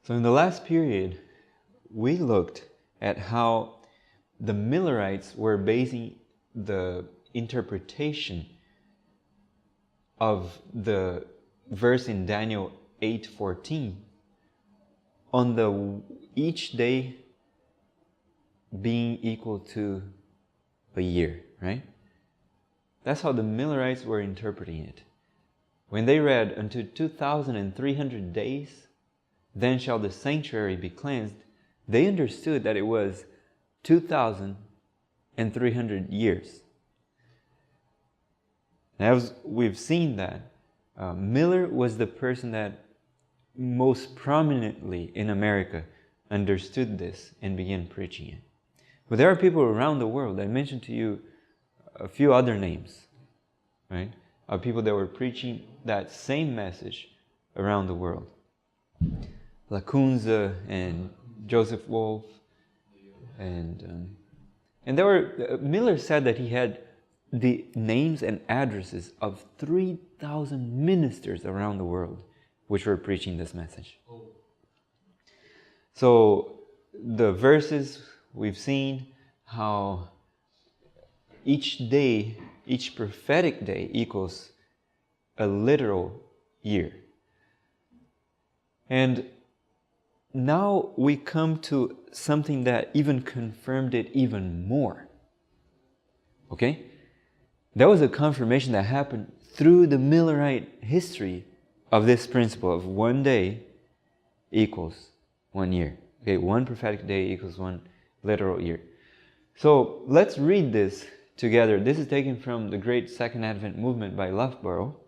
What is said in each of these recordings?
So in the last period, we looked at how the Millerites were basing the interpretation of the verse in Daniel 8:14 on each day being equal to a year, right? That's how the Millerites were interpreting it. When they read, "Unto 2,300 days, then shall the sanctuary be cleansed," they understood that it was 2,300 years. As we've seen that, Miller was the person that most prominently in America understood this and began preaching it. But there are people around the world. I mentioned to you a few other names, right, of people that were preaching that same message around the world. Lacunza and Joseph Wolf, and there were. Miller said that he had the names and addresses of 3,000 ministers around the world which were preaching this message. So the verses we've seen how each day, each prophetic day equals a literal year. And now we come to something that even confirmed it even more. Okay? There was a confirmation that happened through the Millerite history of this principle of one day equals 1 year. Okay, one prophetic day equals one literal year. So let's read this together. This is taken from the Great Second Advent Movement by Loughborough.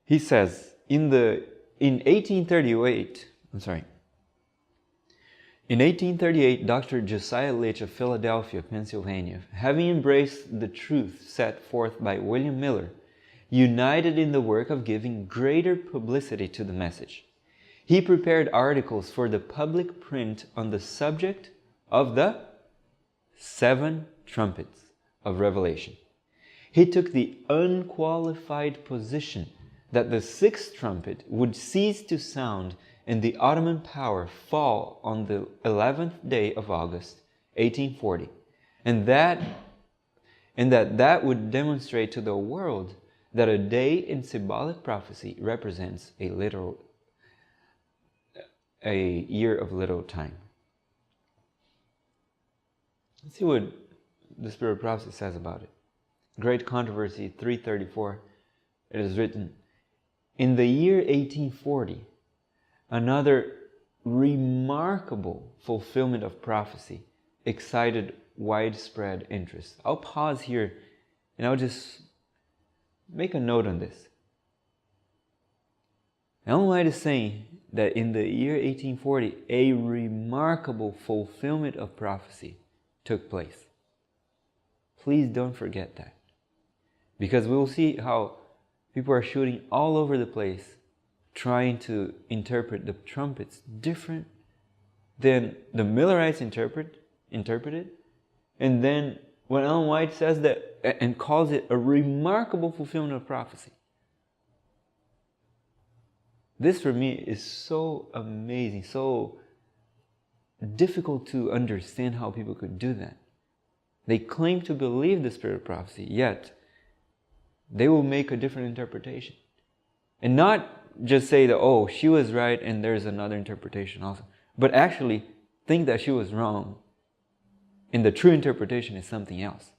He says, in 1838, Dr. Josiah Litch of Philadelphia, Pennsylvania, having embraced the truth set forth by William Miller, united in the work of giving greater publicity to the message. He prepared articles for the public print on the subject of the 7 trumpets of Revelation. He took the unqualified position that the 6th trumpet would cease to sound and the Ottoman power fall on the 11th day of August, 1840, and that would demonstrate to the world that a day in symbolic prophecy represents a year of little time. Let's see what the Spirit of Prophecy says about it. Great Controversy 334, it is written, "In the year 1840, another remarkable fulfillment of prophecy excited widespread interest." I'll pause here and I'll just make a note on this. Ellen White is saying that in the year 1840, a remarkable fulfillment of prophecy took place. Please don't forget that. Because we will see how people are shooting all over the place trying to interpret the trumpets different than the Millerites interpreted. And then when Ellen White says that and calls it a remarkable fulfillment of prophecy, this for me is so amazing, so difficult to understand how people could do that. They claim to believe the Spirit of prophecy, yet they will make a different interpretation. And not just say that, oh, she was right and there's another interpretation also, but actually think that she was wrong and the true interpretation is something else.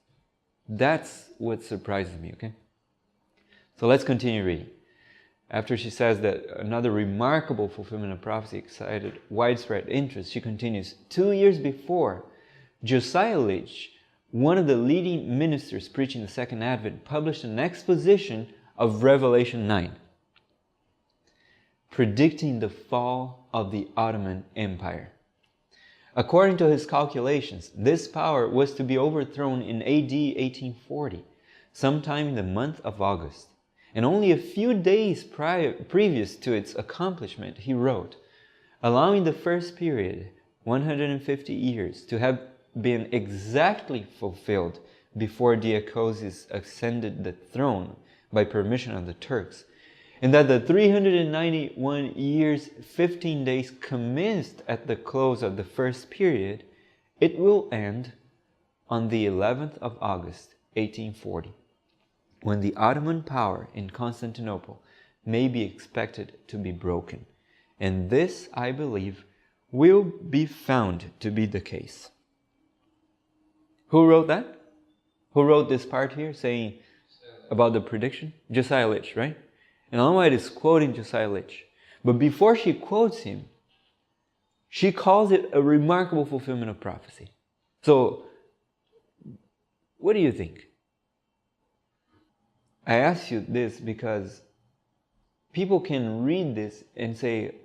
That's what surprises me, okay? So let's continue reading. After she says that another remarkable fulfillment of prophecy excited widespread interest, she continues, 2 years before, Josiah Litch, one of the leading ministers preaching the Second Advent, published an exposition of Revelation 9, predicting the fall of the Ottoman Empire. According to his calculations, this power was to be overthrown in AD 1840, sometime in the month of August. And only a few days previous to its accomplishment, he wrote, allowing the first period, 150 years, to have been exactly fulfilled before Deacozes ascended the throne by permission of the Turks, and that the 391 years, 15 days commenced at the close of the first period, it will end on the 11th of August, 1840, when the Ottoman power in Constantinople may be expected to be broken. And this, I believe, will be found to be the case. Who wrote that? Who wrote this part here saying about the prediction? Josiah Litch, right? And Ellen White is quoting Josiah Litch. But before she quotes him, she calls it a remarkable fulfillment of prophecy. So, what do you think? I ask you this because people can read this and say,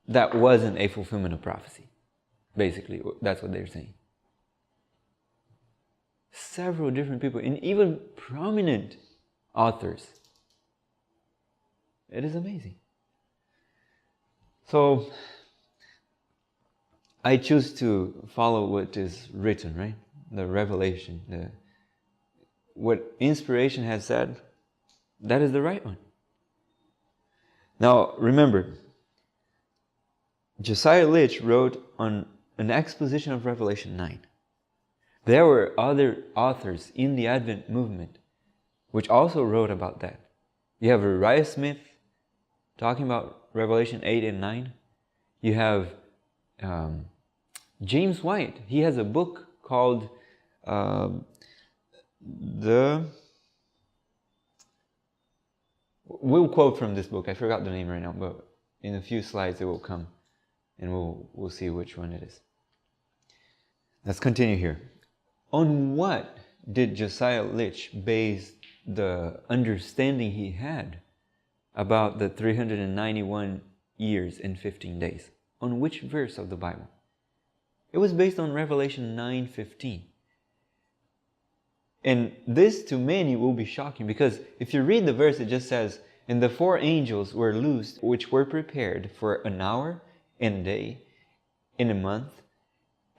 that wasn't a fulfillment of prophecy. Basically, that's what they're saying. Several different people, and even prominent authors. It is amazing. So, I choose to follow what is written, right? The revelation, what inspiration has said, that is the right one. Now, remember, Josiah Litch wrote on an exposition of Revelation 9. There were other authors in the Advent movement which also wrote about that. You have Uriah Smith talking about Revelation 8 and 9. You have James White. He has a book called We'll quote from this book. I forgot the name right now, but in a few slides it will come, and we'll see which one it is. Let's continue here. On what did Josiah Litch base the understanding he had about the 391 years and 15 days? On which verse of the Bible? It was based on Revelation 9:15. And this to many will be shocking, because if you read the verse, it just says, "And the 4 angels were loosed, which were prepared for an hour and a day, and a month,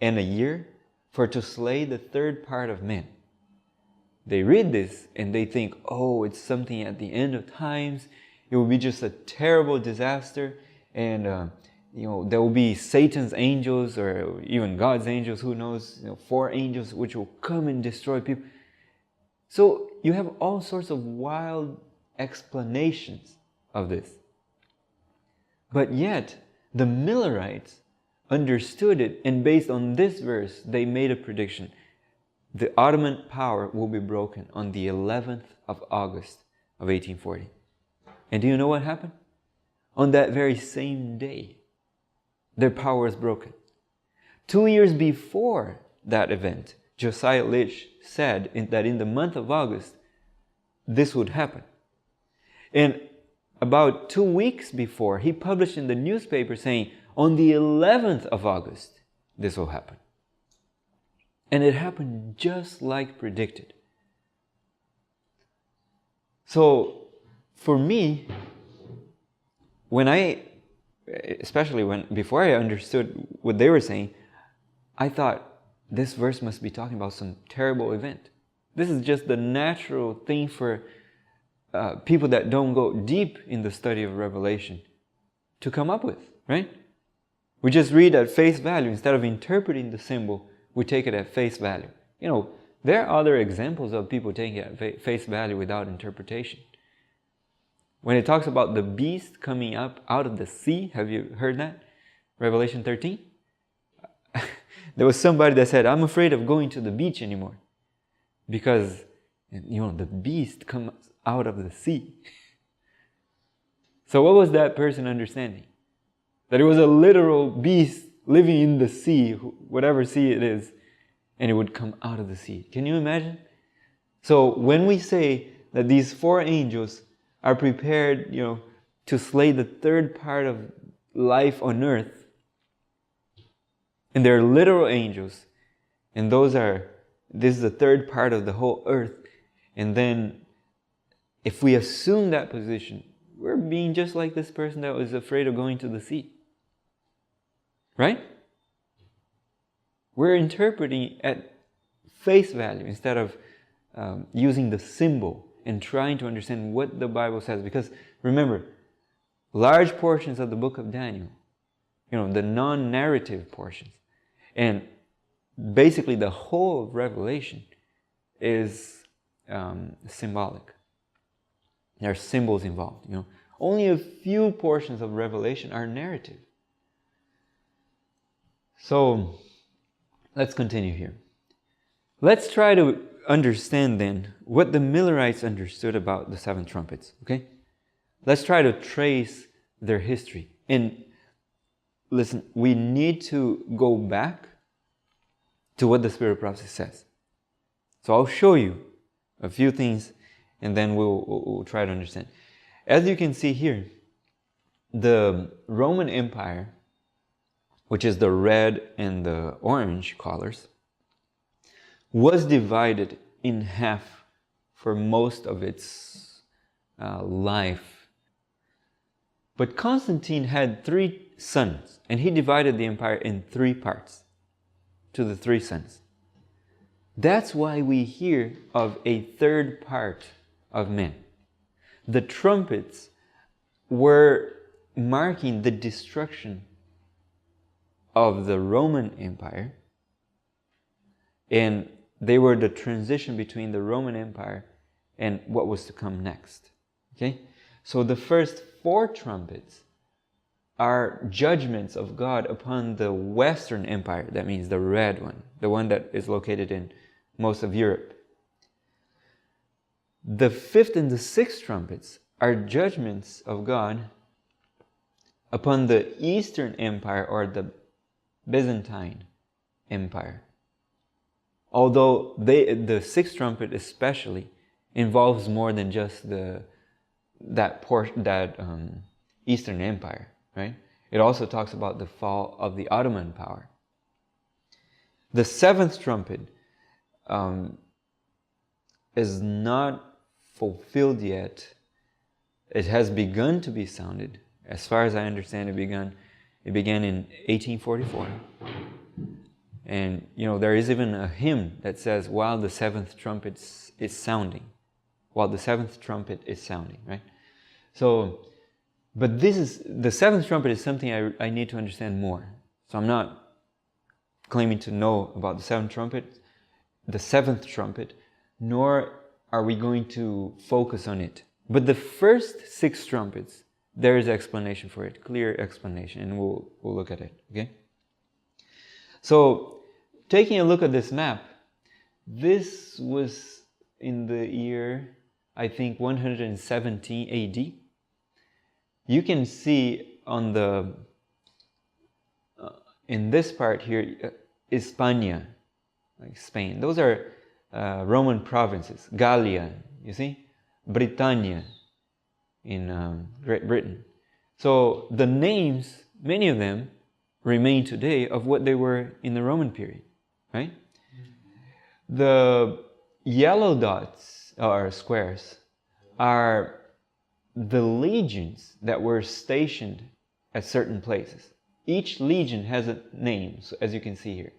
and a year, for to slay the third part of men." They read this and they think, oh, it's something at the end of times. It will be just a terrible disaster, and there will be Satan's angels, or even God's angels, who knows, 4 angels which will come and destroy people. So you have all sorts of wild explanations of this. But yet, the Millerites understood it, and based on this verse, they made a prediction. The Ottoman power will be broken on the 11th of August of 1840. And do you know what happened? On that very same day, their power was broken. 2 years before that event, Josiah Litch said that in the month of August, this would happen. And about 2 weeks before, he published in the newspaper saying, on the 11th of August, this will happen. And it happened just like predicted. So, for me, before I understood what they were saying, I thought, this verse must be talking about some terrible event. This is just the natural thing for people that don't go deep in the study of Revelation to come up with, right? We just read at face value. Instead of interpreting the symbol, we take it at face value. There are other examples of people taking it at face value without interpretation. When it talks about the beast coming up out of the sea, have you heard that? Revelation 13? There was somebody that said, I'm afraid of going to the beach anymore, because, the beast comes out of the sea. So what was that person understanding? That it was a literal beast living in the sea, whatever sea it is, and it would come out of the sea. Can you imagine? So when we say that these 4 angels are prepared, to slay the third part of life on earth, and they're literal angels, and this is the third part of the whole earth, and then if we assume that position, we're being just like this person that was afraid of going to the sea. Right? We're interpreting at face value instead of using the symbol and trying to understand what the Bible says. Because remember, large portions of the book of Daniel, the non-narrative portions, and basically the whole of Revelation is symbolic. There are symbols involved. Only a few portions of Revelation are narrative. So let's continue here. Let's try to understand then what the Millerites understood about the 7 trumpets. Okay? Let's try to trace their history. And listen, we need to go back to what the Spirit of Prophecy says. So I'll show you a few things and then we'll try to understand. As you can see here, the Roman Empire, which is the red and the orange colors, was divided in half for most of its life. But Constantine had 3 sons, and he divided the empire in 3 parts to the 3 sons. That's why we hear of a third part of men. The trumpets were marking the destruction of the Roman Empire, and they were the transition between the Roman Empire and what was to come next. Okay? So the first 4 trumpets are judgments of God upon the Western Empire. That means the red one, the one that is located in most of Europe. The 5th and the 6th trumpets are judgments of God upon the Eastern Empire, or the Byzantine Empire. Although the 6th trumpet especially involves more than just that Eastern Empire, right? It also talks about the fall of the Ottoman power. The 7th trumpet is not fulfilled yet. It has begun to be sounded. As far as I understand, it began in 1844. And there is even a hymn that says, while the 7th trumpet is sounding. While the 7th trumpet is sounding, right? So, but the 7th trumpet is something I need to understand more. So I'm not claiming to know about the 7th trumpet, nor are we going to focus on it. But the first 6 trumpets, there is explanation for it, clear explanation, and we'll look at it, okay? So, taking a look at this map, this was in the year, I think, 117 AD. You can see on in this part here, Hispania, like Spain. Those are Roman provinces. Gallia, you see? Britannia in Great Britain. So the names, many of them, remain today of what they were in the Roman period, right? The yellow dots, or squares, are the legions that were stationed at certain places. Each legion has a name, so as you can see here,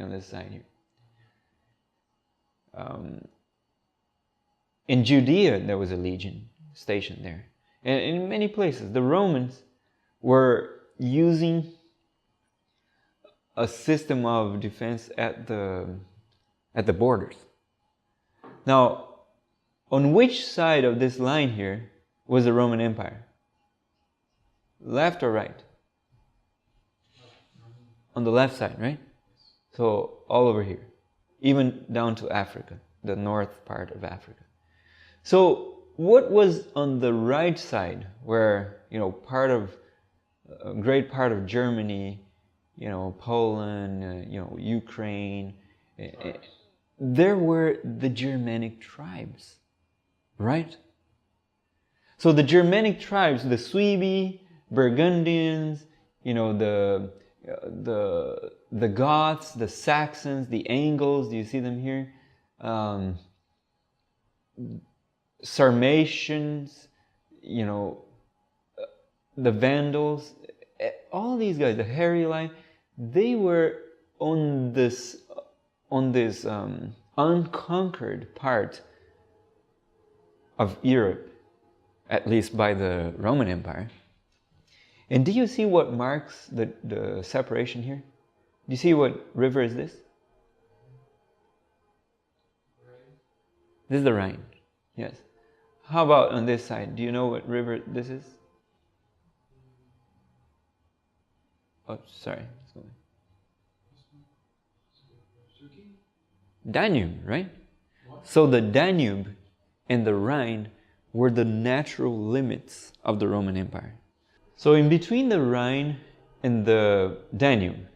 on this side here. In Judea, there was a legion stationed there. And in many places, the Romans were using a system of defense at the borders. Now, on which side of this line here was the Roman Empire? Left or right? On the left side, right? So all over here, even down to Africa, the north part of Africa. So what was on the right side, where a great part of Germany, Poland, Ukraine, there were the Germanic tribes, right? So the Germanic tribes, the Suebi, Burgundians, the Goths, the Saxons, the Angles, do you see them here? Sarmatians, the Vandals, all these guys, the Heruli, they were on this unconquered part of Europe, at least by the Roman Empire. And do you see what marks the separation here? Do you see what river is this? This is the Rhine. Yes. How about on this side? Do you know what river this is? Oh, sorry. Danube, right? So the Danube and the Rhine were the natural limits of the Roman Empire. So in between the Rhine and the Danube,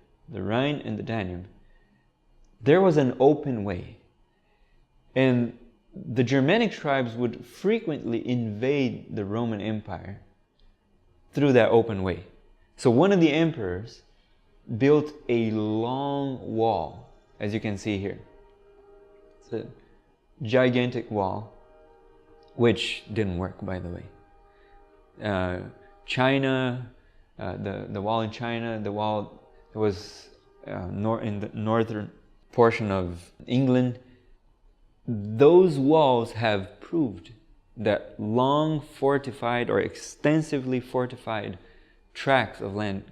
there was an open way. And the Germanic tribes would frequently invade the Roman Empire through that open way. So one of the emperors built a long wall, as you can see here. It's a gigantic wall, which didn't work, by the way. China, the wall in China, the wall that was in the northern portion of England, those walls have proved that long fortified or extensively fortified tracts of land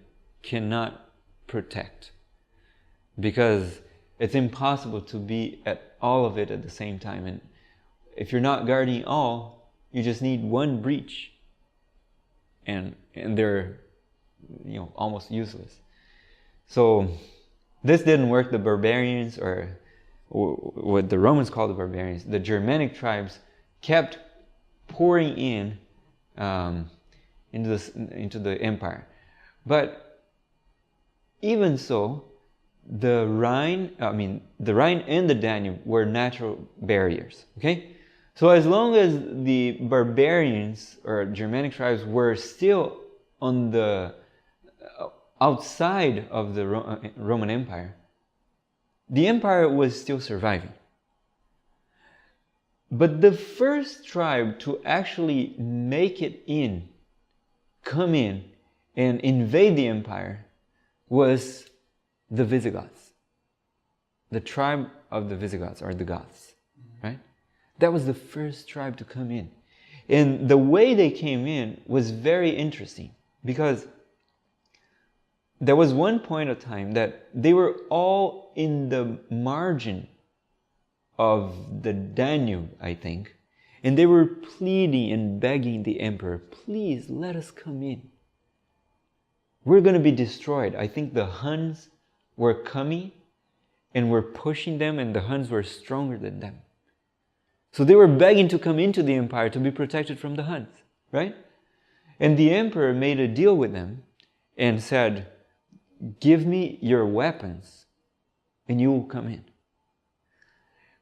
cannot protect, because it's impossible to be at all of it at the same time. And if you're not guarding all, you just need one breach, and they're almost useless. So this didn't work. The barbarians, or what the Romans called the barbarians, the Germanic tribes, kept pouring in into the empire. But even so, the Rhine and the Danube were natural barriers. Okay, so as long as the barbarians or Germanic tribes were still on the outside of the Roman Empire, the empire was still surviving. But the first tribe to actually make it come in and invade the empire was the Visigoths. The tribe of the Visigoths, or the Goths, right? That was the first tribe to come in. And the way they came in was very interesting, because there was one point of time that they were all in the margin of the Danube, I think, and they were pleading and begging the emperor, please let us come in. We're going to be destroyed. I think the Huns were coming and were pushing them, and the Huns were stronger than them. So they were begging to come into the empire to be protected from the Huns, right? And the emperor made a deal with them and said, give me your weapons and you will come in.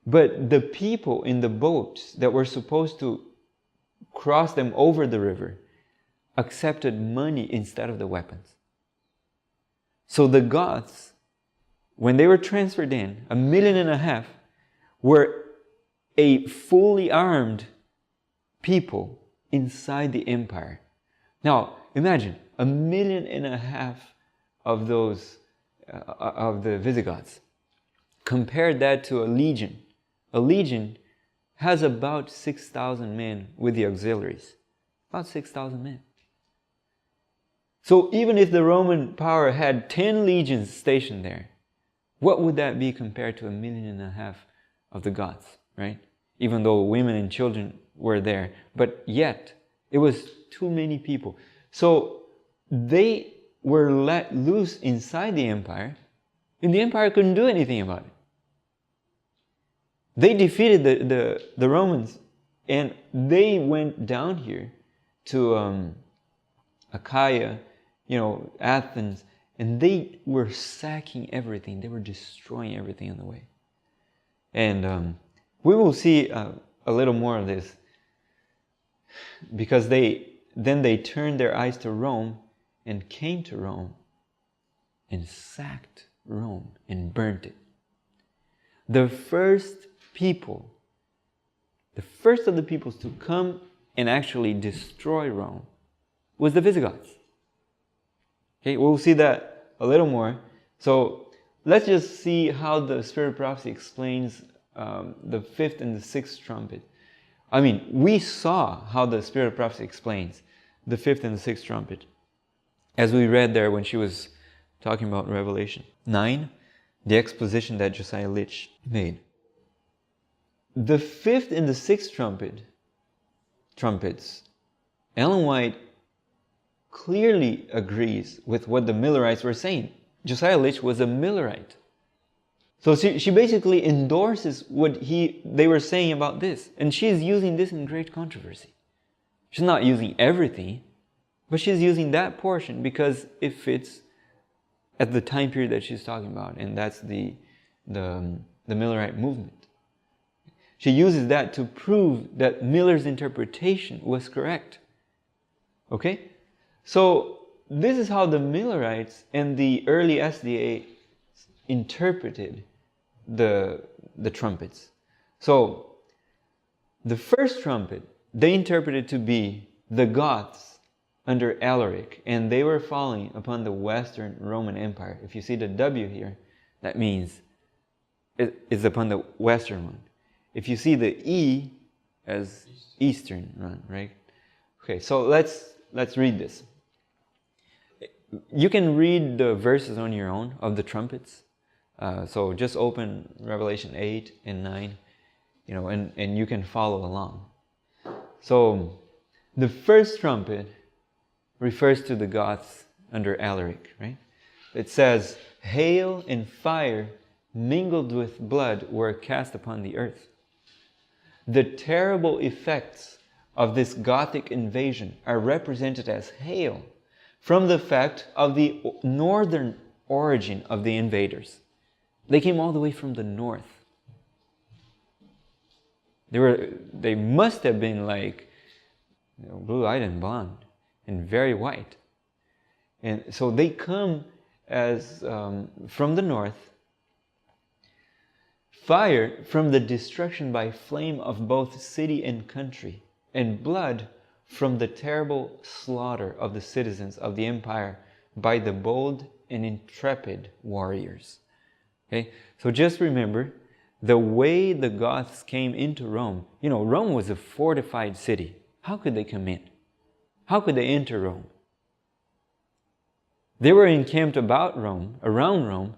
But the people in the boats that were supposed to cross them over the river accepted money instead of the weapons. So the Goths, when they were transferred in, 1.5 million were a fully armed people inside the empire. Now, imagine 1.5 million of those of the Visigoths. Compare that to a legion. A legion has about 6,000 men with the auxiliaries. About 6,000 men. So even if the Roman power had 10 legions stationed there, what would that be compared to 1.5 million of the Goths, right? Even though women and children were there, but yet it was too many people. So they were let loose inside the empire, and the empire couldn't do anything about it. They defeated the Romans, and they went down here to Achaia, Athens, and they were sacking everything. They were destroying everything on the way. And we will see a little more of this, because they turned their eyes to Rome and came to Rome and sacked Rome and burnt it. The first of the peoples to come and actually destroy Rome was the Visigoths. Okay, we'll see that a little more. So let's just see how the Spirit of Prophecy explains the fifth and the sixth trumpet. I mean, we saw how the Spirit of Prophecy explains the fifth and the sixth trumpet, as we read there when she was talking about Revelation 9, the exposition that Josiah Litch made. The fifth and the sixth trumpets, Ellen White clearly agrees with what the Millerites were saying. Josiah Litch was a Millerite. So she basically endorses what they were saying about this. And she's using this in great controversy. She's not using everything, but she's using that portion because it fits at the time period that she's talking about. And that's the Millerite movement. She uses that to prove that Miller's interpretation was correct. Okay? So this is how the Millerites and the early SDA interpreted the trumpets. So the first trumpet, they interpreted to be the Goths under Alaric, and they were falling upon the Western Roman Empire. If you see the W here, that means it's upon the Western one. If you see the E as Eastern one, right? Okay, so let's read this. You can read the verses on your own of the trumpets. So just open Revelation 8 and 9, and you can follow along. So the first trumpet refers to the Goths under Alaric, right? It says, hail and fire mingled with blood were cast upon the earth. The terrible effects of this Gothic invasion are represented as hail from the fact of the northern origin of the invaders. They came all the way from the north. They must have been like blue-eyed and blonde and very white. And so they come as from the north. Fire from the destruction by flame of both city and country, and blood from the terrible slaughter of the citizens of the empire by the bold and intrepid warriors. Okay, so just remember the way the Goths came into Rome. Rome was a fortified city. How could they come in? How could they enter Rome? They were encamped around Rome,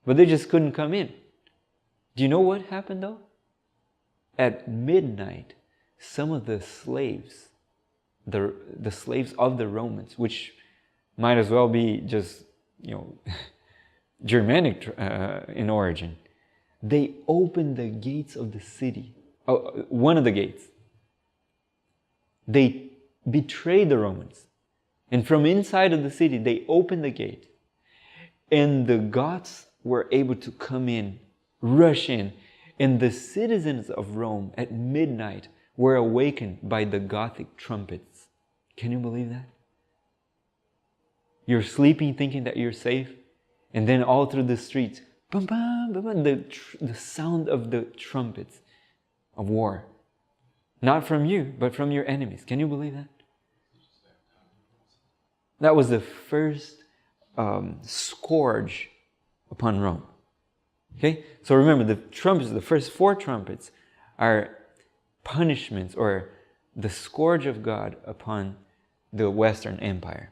but they just couldn't come in. Do you know what happened though? At midnight, some of the slaves, the slaves of the Romans, which might as well be just, Germanic in origin, they opened the gates of the city. One of the gates. They betrayed the Romans. And from inside of the city, they opened the gate. And the Goths were able to come in, rush in. And the citizens of Rome at midnight were awakened by the Gothic trumpets. Can you believe that? You're sleeping thinking that you're safe. And then all through the streets, bum, bum, bum, bum, the sound of the trumpets of war. Not from you, but from your enemies. Can you believe that? That was the first scourge upon Rome. Okay? So remember, the trumpets, the first four trumpets, are punishments or the scourge of God upon the Western Empire.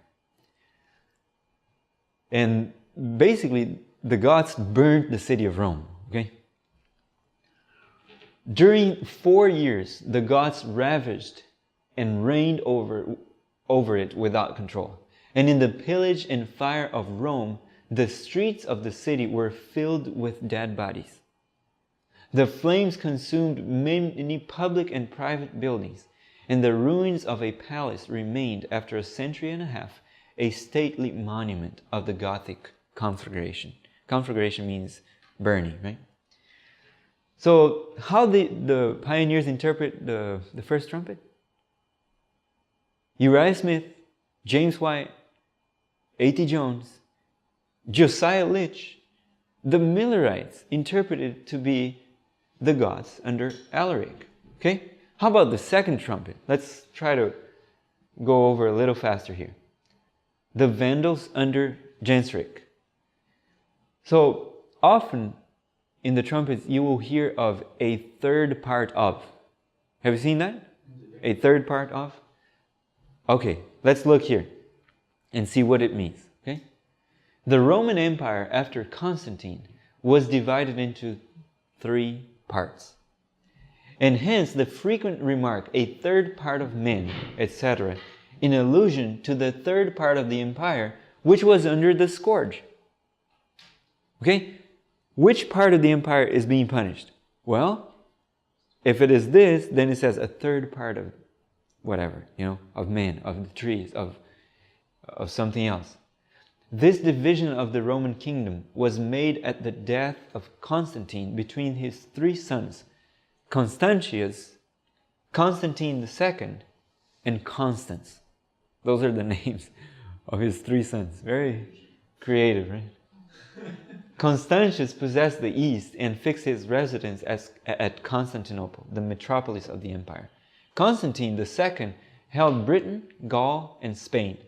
And basically, the Goths burned the city of Rome. Okay? During 4 years, the Goths ravaged and reigned over it without control. And in the pillage and fire of Rome, the streets of the city were filled with dead bodies. The flames consumed many public and private buildings, and the ruins of a palace remained after a century and a half, a stately monument of the Gothic conflagration. Conflagration means burning, right? So how did the pioneers interpret the first trumpet? Uriah Smith, James White, A.T. Jones, Josiah Litch, the Millerites interpreted it to be the Goths under Alaric. Okay? How about the second trumpet? Let's try to go over a little faster here. The Vandals under Genseric. So often in the trumpets you will hear of a third part of. Have you seen that? A third part of? Okay, let's look here and see what it means. Okay? The Roman Empire after Constantine was divided into 3 parts. And hence the frequent remark, a third part of men, etc., in allusion to the third part of the empire, which was under the scourge. Okay? Which part of the empire is being punished? Well, if it is this, then it says a third part of whatever, of men, of the trees, of something else. This division of the Roman kingdom was made at the death of Constantine between his 3 sons, Constantius, Constantine II, and Constans. Those are the names of his 3 sons. Very creative, right? Constantius possessed the east and fixed his residence at Constantinople, the metropolis of the empire. Constantine II held Britain, Gaul, and Spain.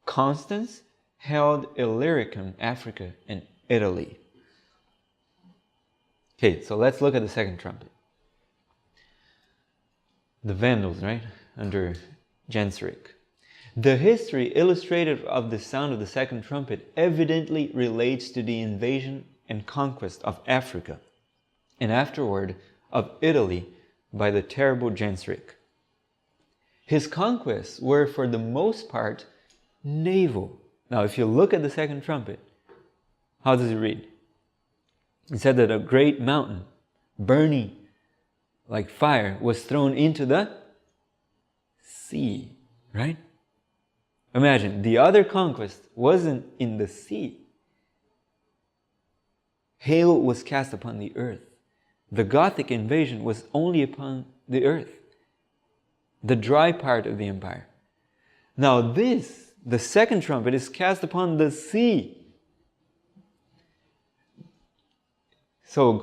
Constans held Illyricum, Africa, and Italy. Okay, so let's look at the second trumpet. The Vandals, right? Under Genseric. The history illustrative of the sound of the second trumpet evidently relates to the invasion and conquest of Africa, and afterward of Italy by the terrible Genseric. His conquests were for the most part naval. Now, if you look at the second trumpet, how does it read? It said that a great mountain, burning like fire, was thrown into the sea, right? Imagine, the other conquest wasn't in the sea. Hail was cast upon the earth. The Gothic invasion was only upon the earth, the dry part of the empire. Now this, the second trumpet, is cast upon the sea. So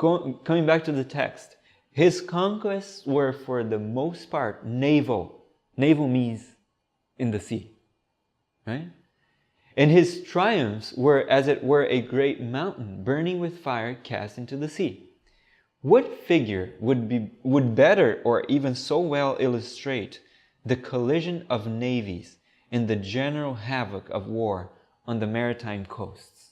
coming back to the text, his conquests were for the most part naval. Naval means in the sea, right? And his triumphs were, as it were, a great mountain burning with fire cast into the sea. What figure would better or even so well illustrate the collision of navies and the general havoc of war on the maritime coasts?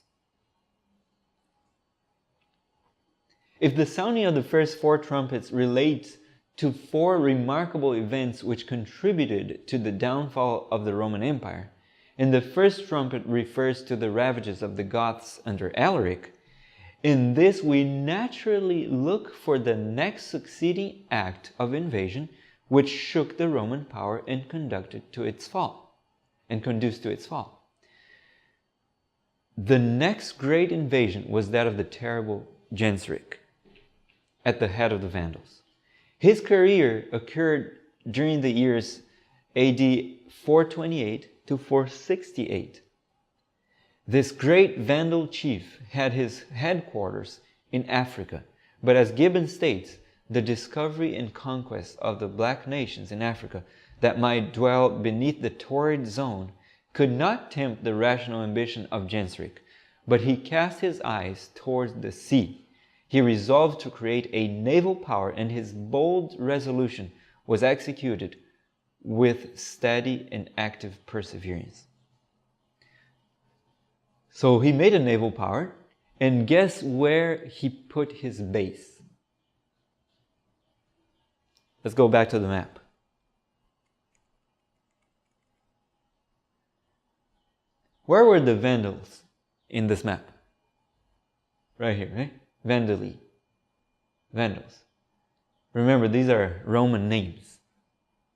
If the sounding of the first 4 trumpets relates to 4 remarkable events which contributed to the downfall of the Roman Empire, and the first trumpet refers to the ravages of the Goths under Alaric, in this we naturally look for the next succeeding act of invasion which shook the Roman power and conduced to its fall. The next great invasion was that of the terrible Genseric, at the head of the Vandals. His career during the years AD 428 to 468. This great Vandal chief had his headquarters in Africa, but as Gibbon states, the discovery and conquest of the black nations in Africa that might dwell beneath the torrid zone could not tempt the rational ambition of Genseric, but he cast his eyes towards the sea. He resolved to create a naval power, and his bold resolution was executed with steady and active perseverance. So he made a naval power, and guess where he put his base? Let's go back to the map. Where were the Vandals in this map? Right here, right? Vandali. Vandals. Remember, these are Roman names.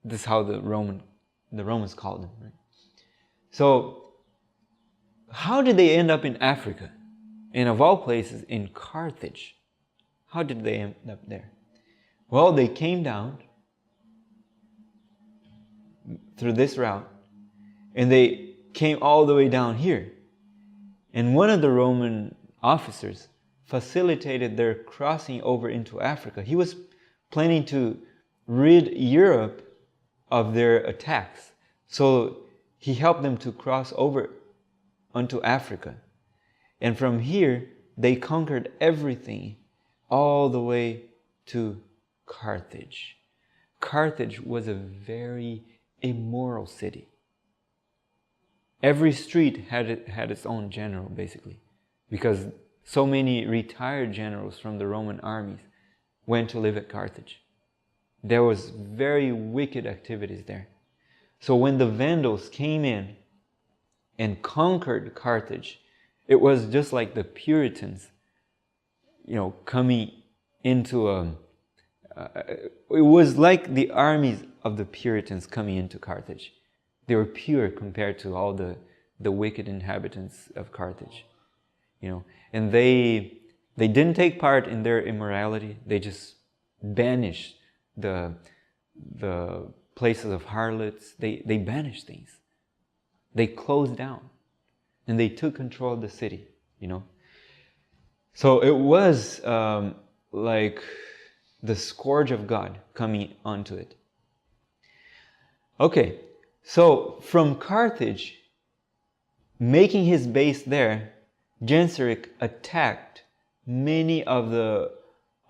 This is how the Romans called them, right? So, how did they end up in Africa? And of all places, in Carthage. How did they end up there? Well, they came down through this route, and they came all the way down here. And one of the Roman officers facilitated their crossing over into Africa. He was planning to rid Europe of their attacks. So he helped them to cross over onto Africa. And from here, they conquered everything all the way to Carthage. Carthage was a very immoral city. Every street had its own general, basically, because so many retired generals from the Roman armies went to live at Carthage. There was very wicked activities there. So when the Vandals came in and conquered Carthage, it was just like the Puritans, coming into it was like the armies of the Puritans coming into Carthage. They were pure compared to all the wicked inhabitants of Carthage. And they didn't take part in their immorality. They just banished the places of harlots. They banished things. They closed down, and they took control of the city. So it was like the scourge of God coming onto it. Okay, so from Carthage, making his base there, Genseric attacked many of the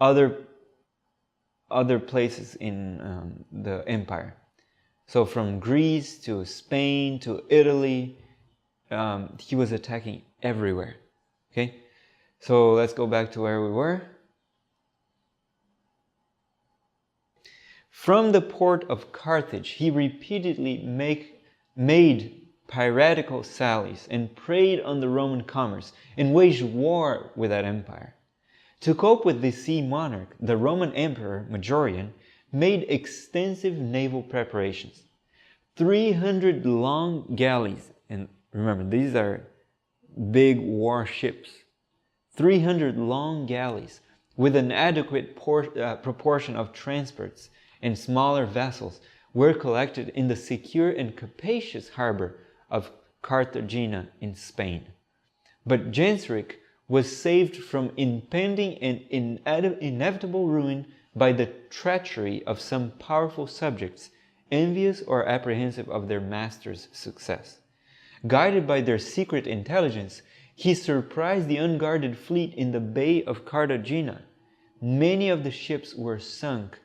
other places in the empire. So from Greece to Spain to Italy, he was attacking everywhere. Okay, so let's go back to where we were. From the port of Carthage, he repeatedly made piratical sallies and preyed on the Roman commerce and waged war with that empire. To cope with the sea monarch, the Roman emperor Majorian made extensive naval preparations. 300 long galleys, and remember, these are big warships. 300 long galleys with an adequate proportion of transports and smaller vessels were collected in the secure and capacious harbor of Cartagena in Spain. But Genseric was saved from impending and inevitable ruin by the treachery of some powerful subjects, envious or apprehensive of their master's success. Guided by their secret intelligence, he surprised the unguarded fleet in the Bay of Cartagena. Many of the ships were sunk,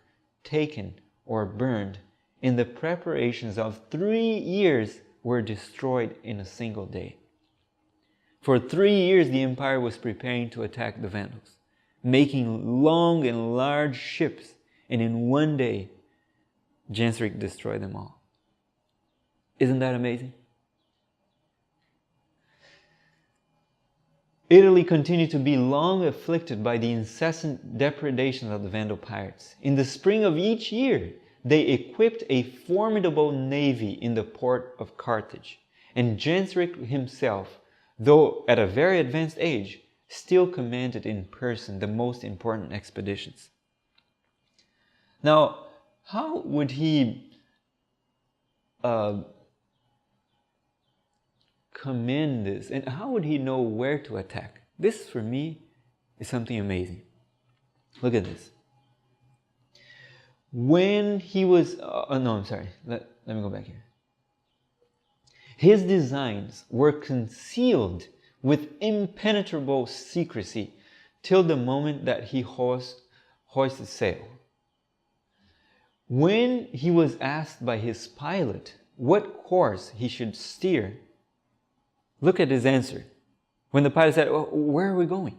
taken, or burned, and the preparations of 3 years were destroyed in a single day. For 3 years the empire was preparing to attack the Vandals, making long and large ships, and in one day Genseric destroyed them all. Isn't that amazing? Italy continued to be long afflicted by the incessant depredations of the Vandal pirates. In the spring of each year, they equipped a formidable navy in the port of Carthage, and Genseric himself, though at a very advanced age, still commanded in person the most important expeditions. Now, how would he commend this, and how would he know where to attack? This, for me, is something amazing. Look at this. When he was let me go back here. His designs were concealed with impenetrable secrecy till the moment that he hoisted sail. When he was asked by his pilot what course he should steer, look at his answer. When the pilot said, "Where are we going?"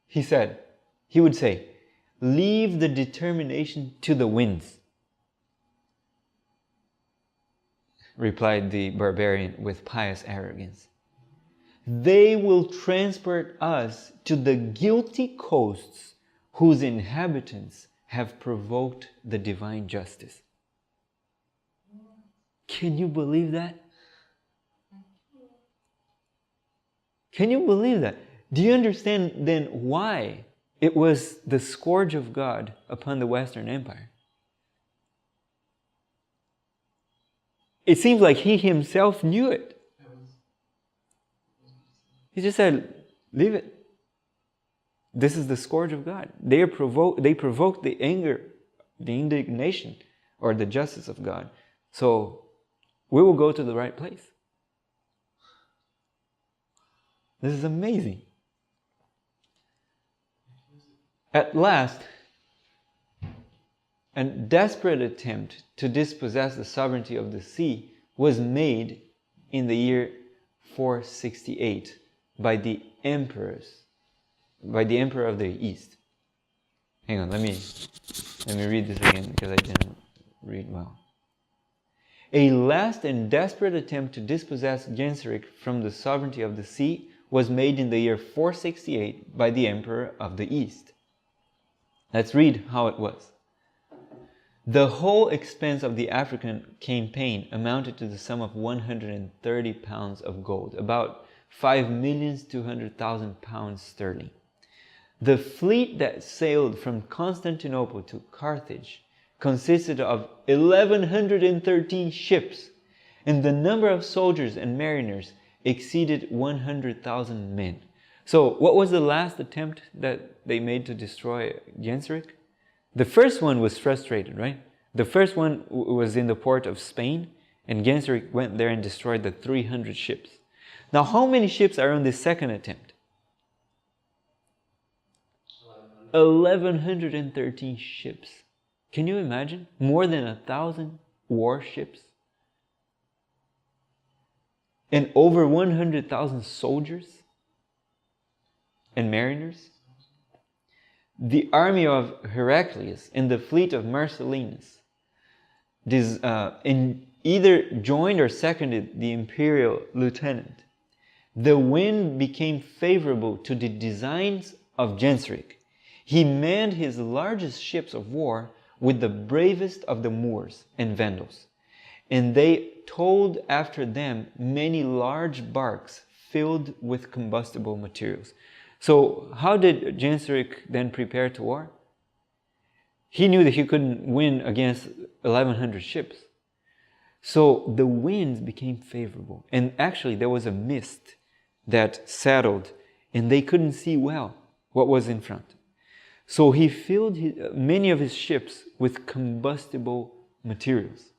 He would say, "Leave the determination to the winds," replied the barbarian with pious arrogance. "They will transport us to the guilty coasts whose inhabitants have provoked the divine justice." Can you believe that? Can you believe that? Do you understand then why it was the scourge of God upon the Western Empire? It seems like he himself knew it. He just said, "Leave it. This is the scourge of God. They provoke the anger, the indignation, or the justice of God. So we will go to the right place." This is amazing. At last, a desperate attempt to dispossess the sovereignty of the sea was made in the year 468 by the emperor of the East. Hang on, let me read this again because I didn't read well. A last and desperate attempt to dispossess Genseric from the sovereignty of the sea was made in the year 468 by the emperor of the East. Let's read how it was. The whole expense of the African campaign amounted to the sum of 130 pounds of gold, about 5,200,000 pounds sterling. The fleet that sailed from Constantinople to Carthage consisted of 1,113 ships, and the number of soldiers and mariners exceeded 100,000 men. So what was the last attempt that they made to destroy Genseric? The first one was frustrated, right? The first one was in the port of Spain, and Genseric went there and destroyed the 300 ships. Now, how many ships are on the second attempt? 1,113 ships. Can you imagine? More than 1,000 warships. And over 100,000 soldiers and mariners. The army of Heraclius and the fleet of Marcellinus either joined or seconded the imperial lieutenant. The wind became favorable to the designs of Genseric. He manned his largest ships of war with the bravest of the Moors and Vandals, and they towed after them many large barks filled with combustible materials. So how did Genseric then prepare to war? He knew that he couldn't win against 1,100 ships. So the winds became favorable, and actually there was a mist that settled, and they couldn't see well what was in front. So he filled many of his ships with combustible materials.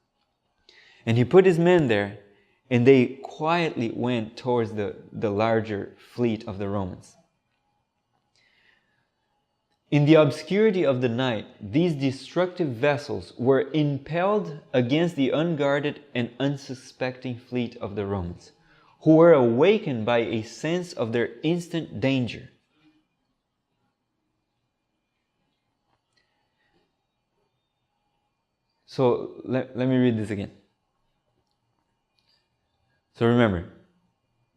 And he put his men there, and they quietly went towards the larger fleet of the Romans. In the obscurity of the night, these destructive vessels were impelled against the unguarded and unsuspecting fleet of the Romans, who were awakened by a sense of their instant danger. So let me read this again. So remember,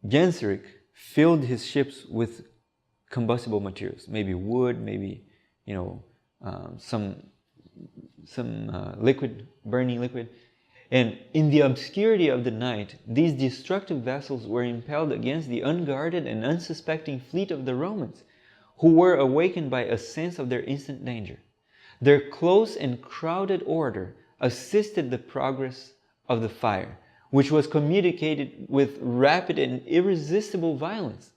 Genseric filled his ships with combustible materials, maybe wood, maybe some liquid, burning liquid. And in the obscurity of the night, these destructive vessels were impelled against the unguarded and unsuspecting fleet of the Romans, who were awakened by a sense of their instant danger. Their close and crowded order assisted the progress of the fire, which was communicated with rapid and irresistible violence.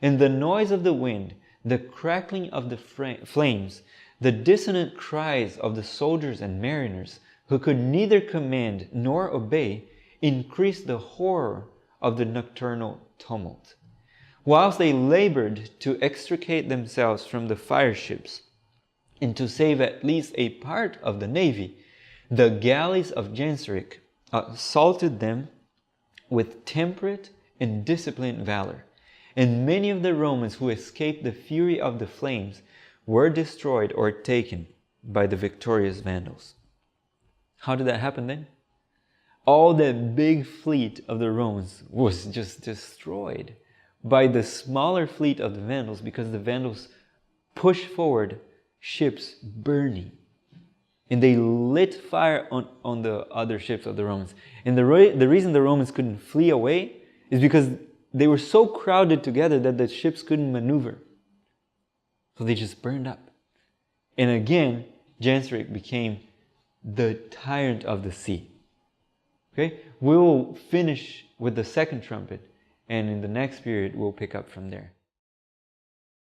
And the noise of the wind, the crackling of the flames, the dissonant cries of the soldiers and mariners, who could neither command nor obey, increased the horror of the nocturnal tumult. Whilst they labored to extricate themselves from the fire ships and to save at least a part of the navy, the galleys of Genseric assaulted them with temperate and disciplined valor, and many of the Romans who escaped the fury of the flames were destroyed or taken by the victorious Vandals. How did that happen then? All that big fleet of the Romans was just destroyed by the smaller fleet of the Vandals, because the Vandals pushed forward ships burning. And they lit fire on the other ships of the Romans. And the reason the Romans couldn't flee away is because they were so crowded together that the ships couldn't maneuver. So they just burned up. And again, Genseric became the tyrant of the sea. Okay? We'll finish with the second trumpet, and in the next period we'll pick up from there.